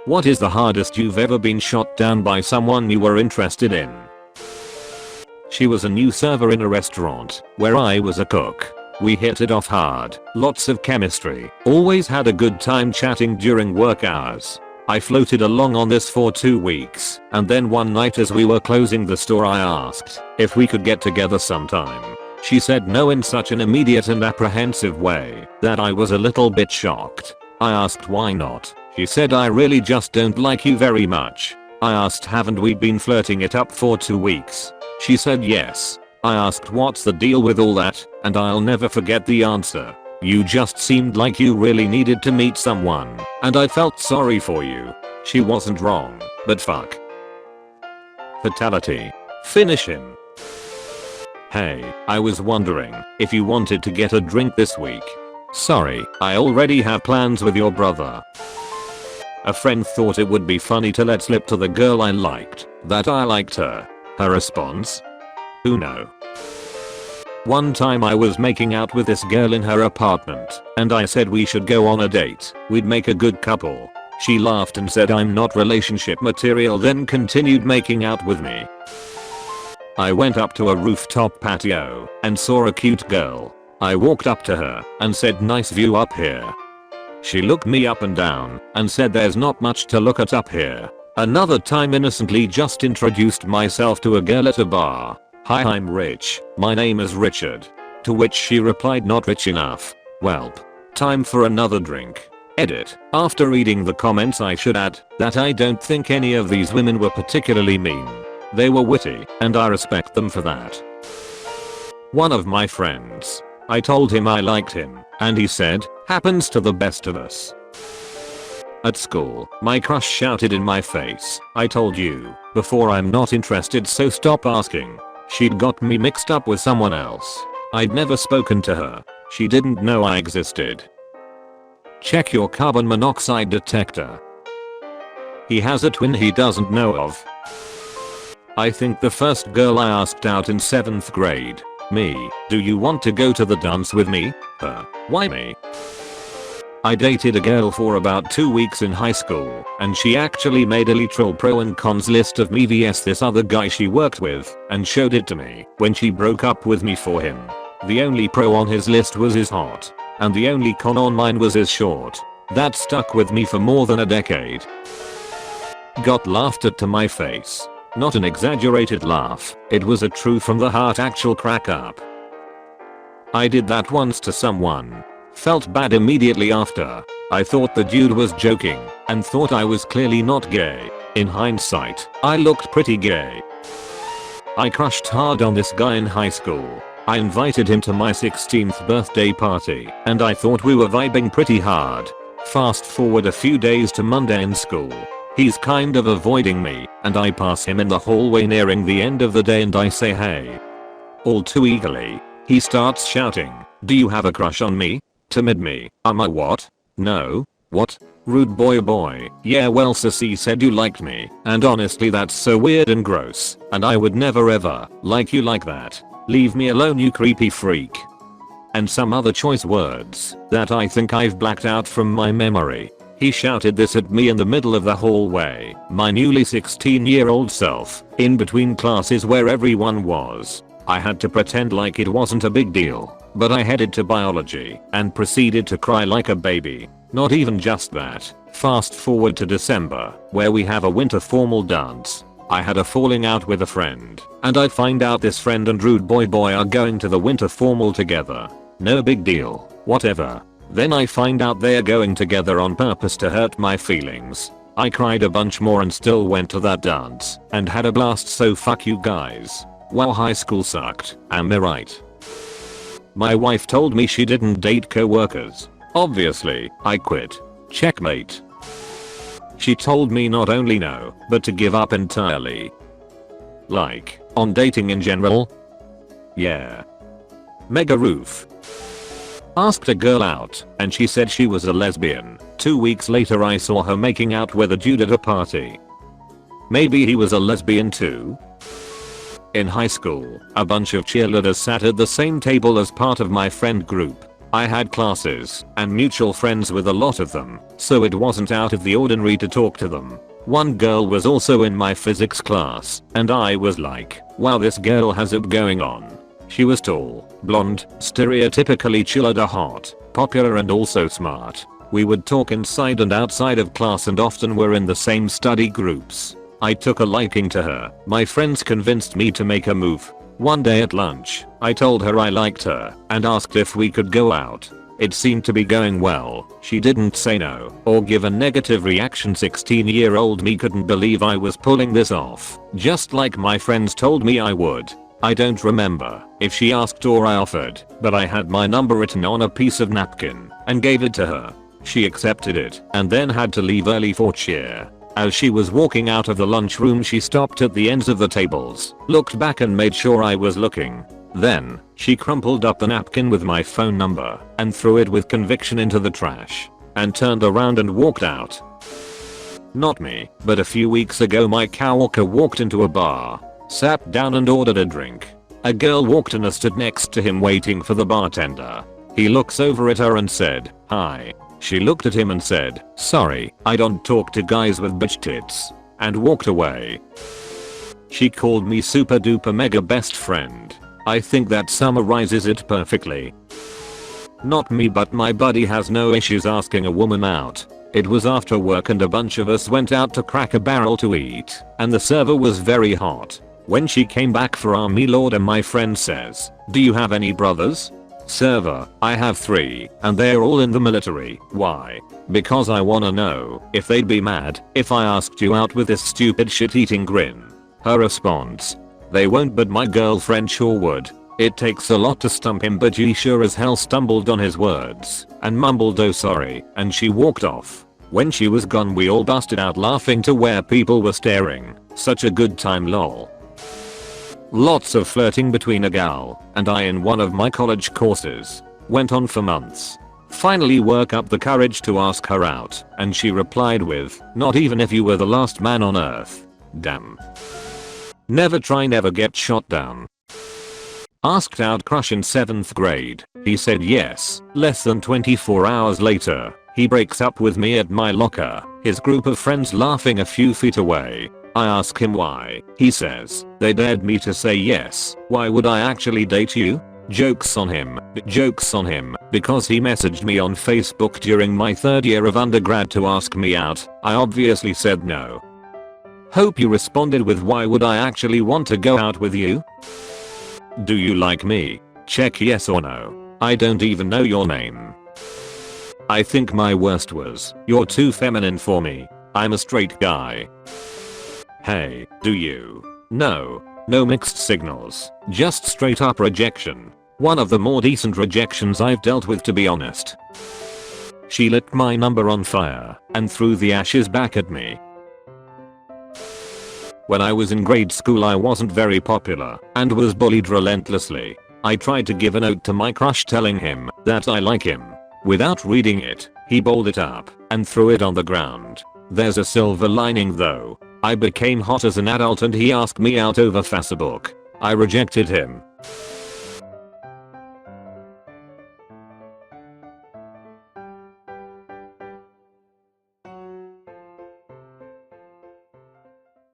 What is the hardest you've ever been shot down by someone you were interested in? She was a new server in a restaurant where I was a cook. We hit it off hard, lots of chemistry, always had a good time chatting during work hours. I floated along on this for 2 weeks, and then one night as we were closing the store I asked if we could get together sometime. She said no in such an immediate and apprehensive way that I was a little bit shocked. I asked why not. She said I really just don't like you very much. I asked haven't we been flirting it up for 2 weeks? She said yes. I asked what's the deal with all that, and I'll never forget the answer. You just seemed like you really needed to meet someone, and I felt sorry for you. She wasn't wrong, but fuck. Fatality. Finish him. Hey, I was wondering if you wanted to get a drink this week. Sorry, I already have plans with your brother. A friend thought it would be funny to let slip to the girl I liked that I liked her. Her response? Who know? One time I was making out with this girl in her apartment, and I said we should go on a date, we'd make a good couple. She laughed and said I'm not relationship material, then continued making out with me. I went up to a rooftop patio and saw a cute girl. I walked up to her and said nice view up here. She looked me up and down and said there's not much to look at up here. Another time innocently just introduced myself to a girl at a bar. Hi, I'm rich, my name is Richard. To which she replied not rich enough. Welp. Time for another drink. Edit. After reading the comments I should add that I don't think any of these women were particularly mean. They were witty, and I respect them for that. One of my friends. I told him I liked him, and he said, happens to the best of us. At school, my crush shouted in my face, I told you before I'm not interested so stop asking. She'd got me mixed up with someone else. I'd never spoken to her. She didn't know I existed. Check your carbon monoxide detector. He has a twin he doesn't know of. I think the first girl I asked out in 7th grade. Me. Do you want to go to the dance with me? Her. Why me? I dated a girl for about 2 weeks in high school, and she actually made a literal pro and cons list of me vs this other guy she worked with, and showed it to me when she broke up with me for him. The only pro on his list was his hot, and the only con on mine was his short. That stuck with me for more than a decade. Got laughed at to my face. Not an exaggerated laugh, it was a true from the heart actual crack up. I did that once to someone. Felt bad immediately after. I thought the dude was joking and thought I was clearly not gay. In hindsight, I looked pretty gay. I crushed hard on this guy in high school. I invited him to my 16th birthday party and I thought we were vibing pretty hard. Fast forward a few days to Monday in school. He's kind of avoiding me and I pass him in the hallway nearing the end of the day and I say hey. All too eagerly, he starts shouting, do you have a crush on me? Timid me. Am I what? No. What? Rude boy. Yeah well Sissy said you liked me, and honestly that's so weird and gross, and I would never ever like you like that. Leave me alone you creepy freak. And some other choice words that I think I've blacked out from my memory. He shouted this at me in the middle of the hallway, my newly 16-year-old self, in between classes where everyone was. I had to pretend like it wasn't a big deal, but I headed to biology and proceeded to cry like a baby. Not even just that. Fast forward to December, where we have a winter formal dance. I had a falling out with a friend, and I find out this friend and rude boy are going to the winter formal together. No big deal, whatever. Then I find out they're going together on purpose to hurt my feelings. I cried a bunch more and still went to that dance and had a blast, so fuck you guys. Wow, high school sucked, am I right? My wife told me she didn't date co-workers. Obviously, I quit. Checkmate. She told me not only no, but to give up entirely. Like, on dating in general? Yeah. Mega roof. Asked a girl out, and she said she was a lesbian. 2 weeks later I saw her making out with a dude at a party. Maybe he was a lesbian too? In high school, a bunch of cheerleaders sat at the same table as part of my friend group. I had classes and mutual friends with a lot of them, so it wasn't out of the ordinary to talk to them. One girl was also in my physics class, and I was like, wow, this girl has it going on. She was tall, blonde, stereotypically chilled, hot, popular, and also smart. We would talk inside and outside of class and often were in the same study groups. I took a liking to her. My friends convinced me to make a move. One day at lunch, I told her I liked her and asked if we could go out. It seemed to be going well. She didn't say no or give a negative reaction. 16-year-old me couldn't believe I was pulling this off, just like my friends told me I would. I don't remember if she asked or I offered, but I had my number written on a piece of napkin and gave it to her. She accepted it and then had to leave early for cheer. As she was walking out of the lunchroom, she stopped at the ends of the tables, looked back and made sure I was looking. Then, she crumpled up the napkin with my phone number and threw it with conviction into the trash and turned around and walked out. Not me, but a few weeks ago my coworker walked into a bar, sat down and ordered a drink. A girl walked in and stood next to him waiting for the bartender. He looks over at her and said, "Hi." She looked at him and said, "Sorry, I don't talk to guys with bitch tits," and walked away. She called me super duper mega best friend. I think that summarizes it perfectly. Not me, but my buddy has no issues asking a woman out. It was after work and a bunch of us went out to Cracker Barrel to eat, and the server was very hot. When she came back for our meal order, my friend says, "Do you have any brothers?" Server, "I have 3, and they're all in the military." Why? Because I wanna know if they'd be mad if I asked you out with this stupid shit-eating grin. Her response, "They won't, but my girlfriend sure would." It takes a lot to stump him, but she sure as hell stumbled on his words and mumbled, "Oh sorry," and she walked off. When she was gone, we all busted out laughing to where people were staring. Such a good time, lol. Lots of flirting between a gal and I in one of my college courses. Went on for months. Finally work up the courage to ask her out, and she replied with, "Not even if you were the last man on earth." Damn. Never try, never get shot down. Asked out crush in 7th grade. He said yes. Less than 24 hours later, he breaks up with me at my locker, his group of friends laughing a few feet away. I ask him why. He says, "They dared me to say yes. Why would I actually date you?" Jokes on him. Jokes on him. Because he messaged me on Facebook during my 3rd year of undergrad to ask me out. I obviously said no. Hope you responded with, "Why would I actually want to go out with you?" Do you like me? Check yes or no. I don't even know your name. I think my worst was, "You're too feminine for me. I'm a straight guy." Hey, do you? No. No mixed signals. Just straight up rejection. One of the more decent rejections I've dealt with, to be honest. She lit my number on fire and threw the ashes back at me. When I was in grade school, I wasn't very popular and was bullied relentlessly. I tried to give a note to my crush telling him that I like him. Without reading it, he balled it up and threw it on the ground. There's a silver lining though. I became hot as an adult and he asked me out over Facebook. I rejected him